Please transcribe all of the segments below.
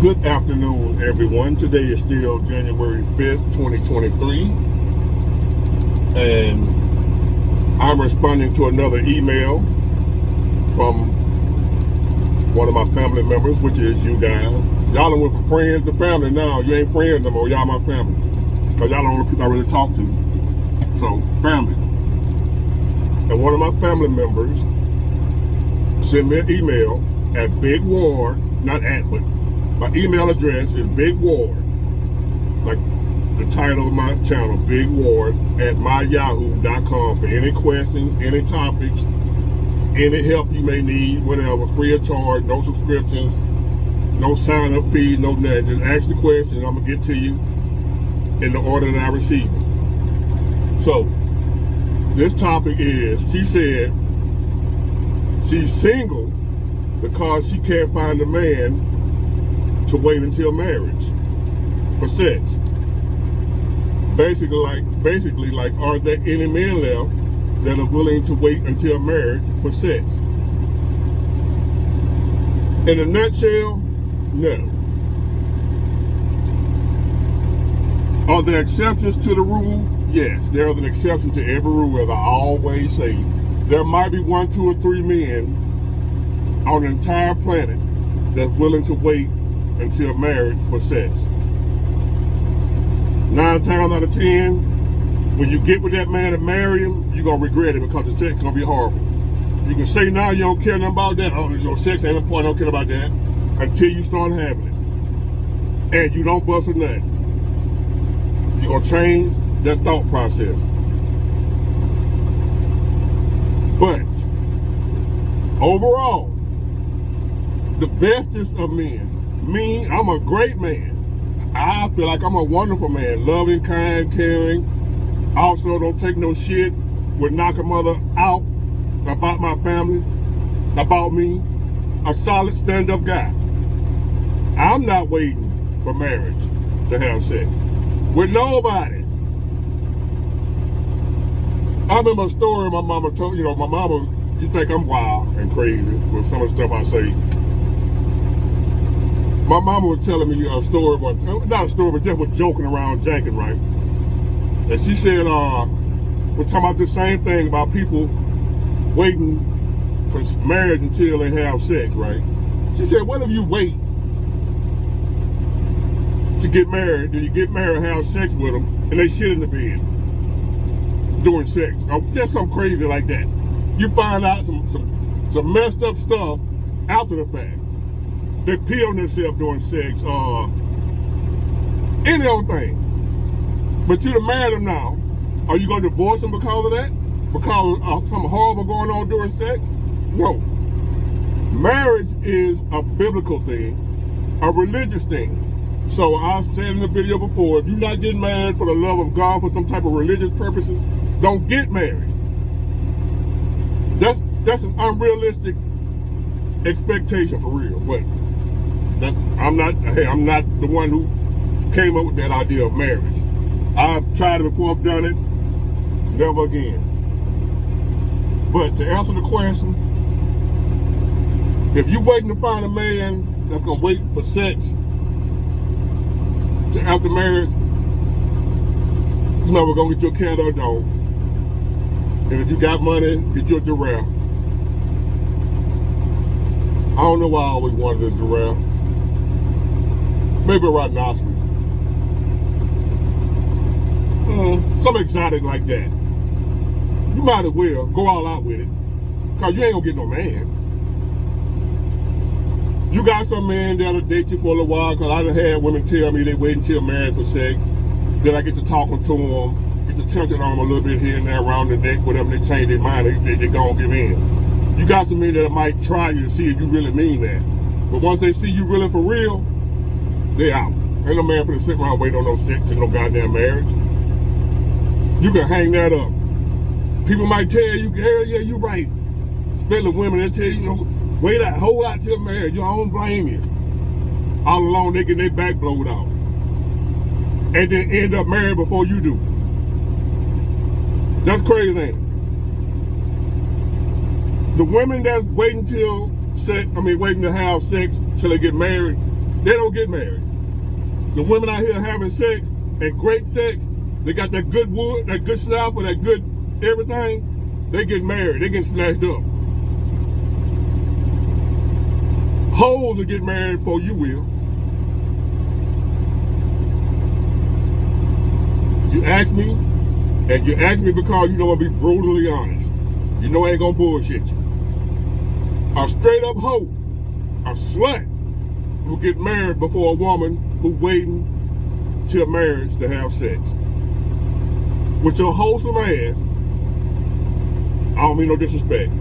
Good afternoon, everyone. Today is still January 5th, 2023. And I'm responding to another email from one of my family members, which is you guys. Y'all done went from friends to family now. You ain't friends no more. Y'all my family. Because y'all the only people I really talk to. So, family. And one of my family members sent me an email at Big Ward, not at, but my email address is Big Ward, like the title of my channel, Big Ward at myyahoo.com for any questions, any topics, any help you may need, whatever, free of charge, no subscriptions, no sign up fees, no nothing. Just ask the question, I'm gonna get to you in the order that I receive it. So, this topic is, she said she's single because she can't find a man to wait until marriage for sex. Basically like, are there any men left that are willing to wait until marriage for sex? In a nutshell, no. Are there exceptions to the rule? Yes, there is an exception to every rule, as I always say. There might be 1, 2, or 3 men on the entire planet that's willing to wait until marriage for sex. 9 times out of 10, when you get with that man and marry him, you're gonna regret it because the sex is gonna be horrible. You can say now you don't care nothing about that. Oh, your sex ain't important, I don't care about that. Until you start having it. And you don't bust a nut. You're gonna change that thought process. But overall, the bestest of men, me, I'm a great man. I feel like I'm a wonderful man, loving, kind, caring. Also don't take no shit, would knock a mother out about my family, about me. A solid stand-up guy. I'm not waiting for marriage to have sex with nobody. I remember a story my mama told, my mama, you think I'm wild and crazy with some of the stuff I say. My mama was telling me a story one time, not a story, but just was joking around, janking, right? And she said, we're talking about the same thing about people waiting for marriage until they have sex, right? She said, what if you wait to get married, then you get married and have sex with them, and they shit in the bed during sex? Or just something crazy like that. You find out some messed up stuff after the fact. They pee on themselves during sex, any old thing. But you done married them now. Are you going to divorce them because of that? Because of something horrible going on during sex? No. Marriage is a biblical thing, a religious thing. So I said in the video before, if you're not getting married for the love of God for some type of religious purposes, don't get married. That's an unrealistic expectation for real. But I'm not the one who came up with that idea of marriage. I've tried it before, I've done it, never again. But to answer the question, if you're waiting to find a man that's gonna wait for sex to after marriage, we're gonna get you a cat or a dog. And if you got money, get you a giraffe. I don't know why I always wanted a giraffe. Maybe a rhinoceros. Something exotic like that. You might as well go all out with it. Because you ain't gonna get no man. You got some men that'll date you for a little while, because I done had women tell me they wait until marriage for sex. Then I get to talking to them, get to touching on them a little bit here and there around the neck, whatever, they change their mind, they gonna give in. You got some men that might try you to see if you really mean that. But once they see you really for real, they out. Ain't no man finna sit around waiting on no sex to no goddamn marriage. You can hang that up. People might tell you, hell yeah, you right. Especially women, they tell you, wait out, hold out till marriage. You don't blame you. All along, they get their back blowed out. And then end up married before you do. That's crazy, ain't it? The women that's waiting to have sex till they get married, they don't get married. The women out here having sex and great sex, they got that good wood, that good snapper, that good everything, they get married, they get snatched up. Hoes will get married before you will. You ask me, and you ask me because you know I'll be brutally honest. You know I ain't gonna bullshit you. A straight up hoe, a slut, will get married before a woman who waiting till marriage to have sex. With your wholesome ass, I don't mean no disrespect,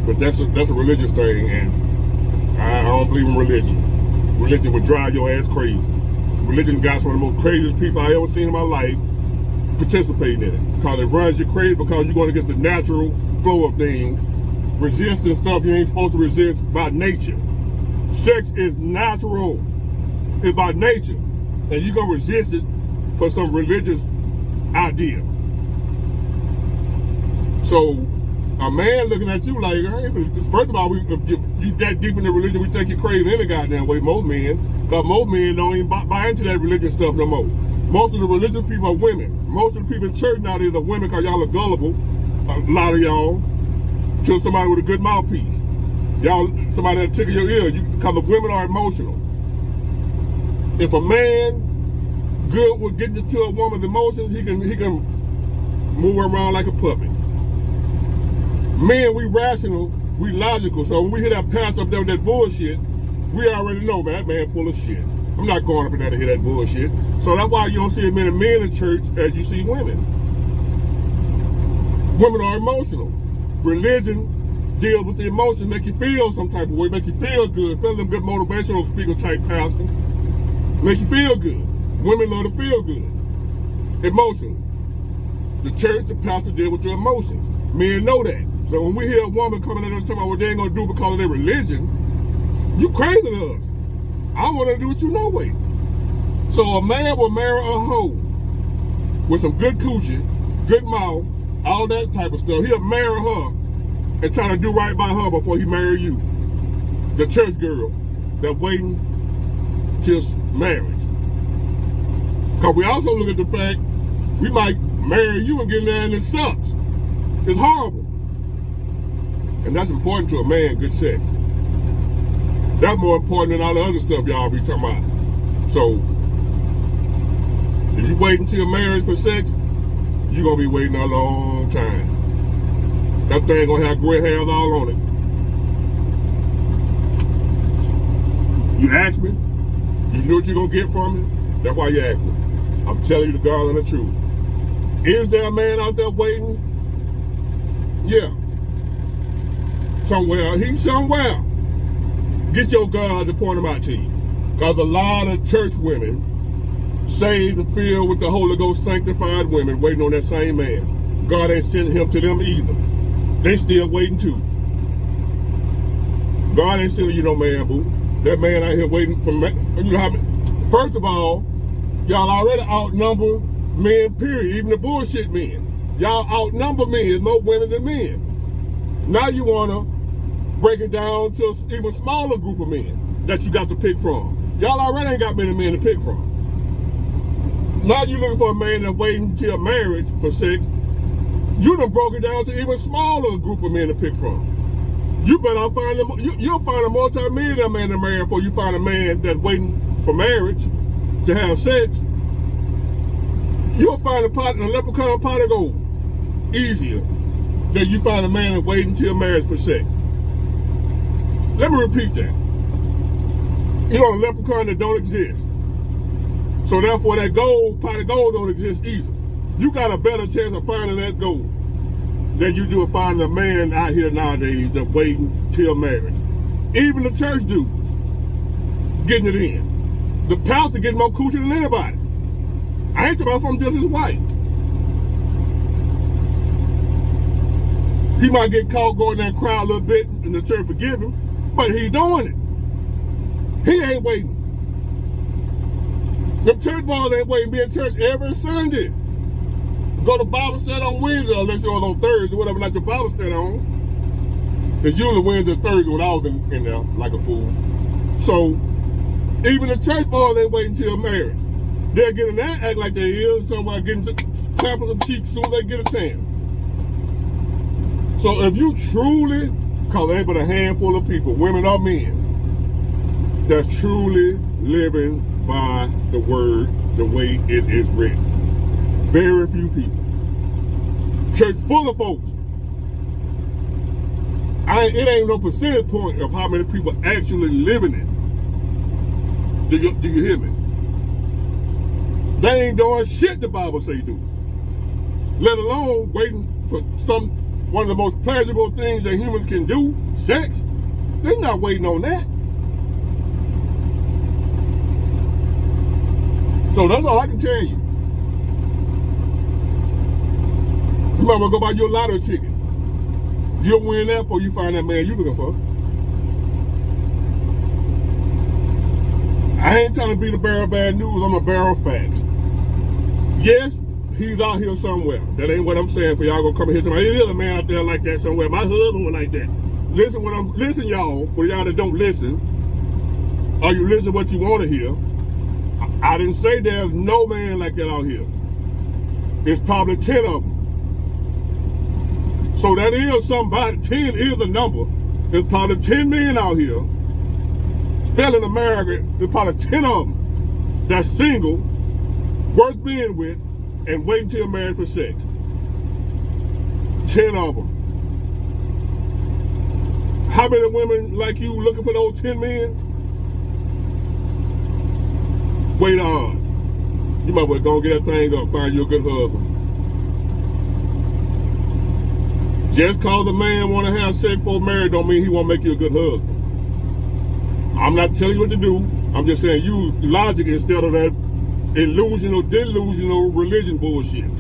but that's a religious thing, and I don't believe in religion. Religion would drive your ass crazy. Religion got some of the most craziest people I ever seen in my life participating in it. Because it runs you crazy because you're going against the natural flow of things. Resisting stuff you ain't supposed to resist by nature. Sex is natural. It's by nature. And you're going to resist it for some religious idea. So, a man looking at you like, hey, first of all, if you that deep in the religion, we think you're crazy any goddamn way, most men. Because most men don't even buy into that religious stuff no more. Most of the religious people are women. Most of the people in church nowadays are women because y'all are gullible, a lot of y'all, to somebody with a good mouthpiece. Y'all, somebody that tickle your ear, because the women are emotional. If a man good with getting into a woman's emotions, he can move her around like a puppet. Men, we rational, we logical. So when we hear that pastor up there with that bullshit, we already know, man, that man full of shit. I'm not going up in there to hear that bullshit. So that's why you don't see as many men in church as you see women. Women are emotional. Religion deals with the emotion, make you feel some type of way, make you feel good. Especially them good motivational speaker type pastors. Make you feel good. Women love to feel good. Emotionally. The church, the pastor deal with your emotions. Men know that. So when we hear a woman coming in and talking about what they ain't gonna do because of their religion, you crazy to us. I want to do what you know way. So a man will marry a hoe with some good coochie, good mouth, all that type of stuff. He'll marry her and try to do right by her before he marry you. The church girl that waiting till marriage. Because we also look at the fact we might marry you and get in there and it sucks. It's horrible. And that's important to a man, good sex. That's more important than all the other stuff y'all be talking about. So, if you wait until marriage for sex, you're going to be waiting a long time. That thing going to have gray hairs all on it. You ask me, you know what you're going to get from me? That's why you ask me. I'm telling you the God and the truth. Is there a man out there waiting? Yeah. Somewhere. He's somewhere. Get your God to point him out to you. Because a lot of church women, saved and filled with the Holy Ghost sanctified women, waiting on that same man. God ain't sent him to them either. They still waiting too. God ain't sending you no man, boo. That man out here waiting for, you know how many, first of all, y'all already outnumber men, period. Even the bullshit men. Y'all outnumber men. There's more women than men. Now you want to break it down to an even smaller group of men that you got to pick from. Y'all already ain't got many men to pick from. Now you looking for a man that's waiting until marriage for sex. You done broke it down to even smaller group of men to pick from. You better find them. You'll find a multi-millionaire man to marry before you find a man that's waiting for marriage to have sex. You'll find a leprechaun pot of gold easier than you find a man that's waiting until marriage for sex. Let me repeat that. You know, a leprechaun that don't exist. So therefore that pot of gold don't exist either. You got a better chance of finding that gold than you do of finding a man out here nowadays that's waiting till marriage. Even the church dudes getting it in. The pastor getting more coochie than anybody. I ain't talking about from just his wife. He might get caught going there and cry a little bit and the church forgive him, but he's doing it. He ain't waiting. Them church boys ain't waiting. Be in church every Sunday. Go to Bible study on Wednesday, unless you're on Thursday, whatever night your Bible study on. It's usually Wednesday or Thursday when I was in there like a fool. So, Even the church boys ain't waiting till marriage. They're getting that act like they is. Somebody getting to tapping some cheeks soon as they get a chance. So if you truly, cause there ain't but a handful of people, women or men, that's truly living by the word the way it is written. Very few people. Church full of folks. It ain't no percentage point of how many people actually living it. Do you hear me? They ain't doing shit the Bible say do. Let alone waiting for one of the most pleasurable things that humans can do, sex. They're not waiting on that. So that's all I can tell you. You might want to go buy your lottery ticket. You'll win that before you find that man you looking for. I ain't trying to be the bearer of bad news, I'm the bearer of facts. Yes, he's out here somewhere. That ain't what I'm saying for y'all gonna come here to me. There is a man out there like that somewhere. My husband was like that. Listen y'all, for y'all that don't listen, or you listen to what you want to hear. I didn't say there's no man like that out here. It's probably 10 of them. So that is somebody, 10 is a number. There's probably 10 men out here, especially in America, there's probably 10 of them that's single, worth being with, and waiting till married for sex. 10 of them. How many women like you looking for those 10 men? Wait on. You might well go and get that thing up, find you a good husband. Just cause a man want to have sex before marriage don't mean he won't make you a good husband. I'm not telling you what to do. I'm just saying use logic instead of that delusional religion bullshit.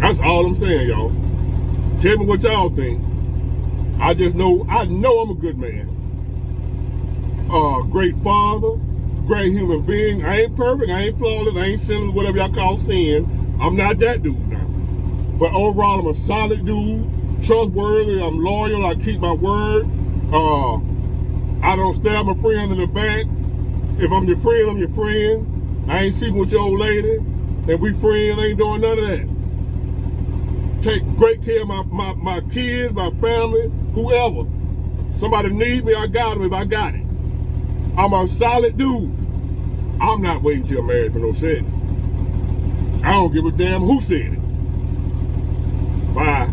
That's all I'm saying, y'all. Tell me what y'all think. I know I'm a good man. Great father, great human being. I ain't perfect, I ain't flawless, I ain't sinless, whatever y'all call sin. I'm not that dude now. But overall, I'm a solid dude, trustworthy, I'm loyal, I keep my word. I don't stab my friend in the back. If I'm your friend, I'm your friend. I ain't sleeping with your old lady. And we friends, ain't doing none of that. Take great care of my kids, my family, whoever. Somebody need me, I got them if I got it. I'm a solid dude. I'm not waiting till I'm married for no sex. I don't give a damn who said it. Bye.